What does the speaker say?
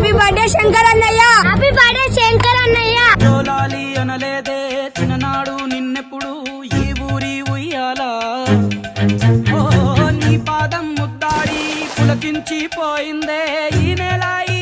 Happy birthday Shankar అన్నయ్య. Happy birthday Shankar అన్నయ్య. జోలాలి అనలేదే చిన్ననాడు నిన్నెప్పుడు ఈ ఊరి ఉయ్యాలా. ఓ నీ పాదం ముద్దాడి పులకించిపోయిందే ఈ నెల ఈ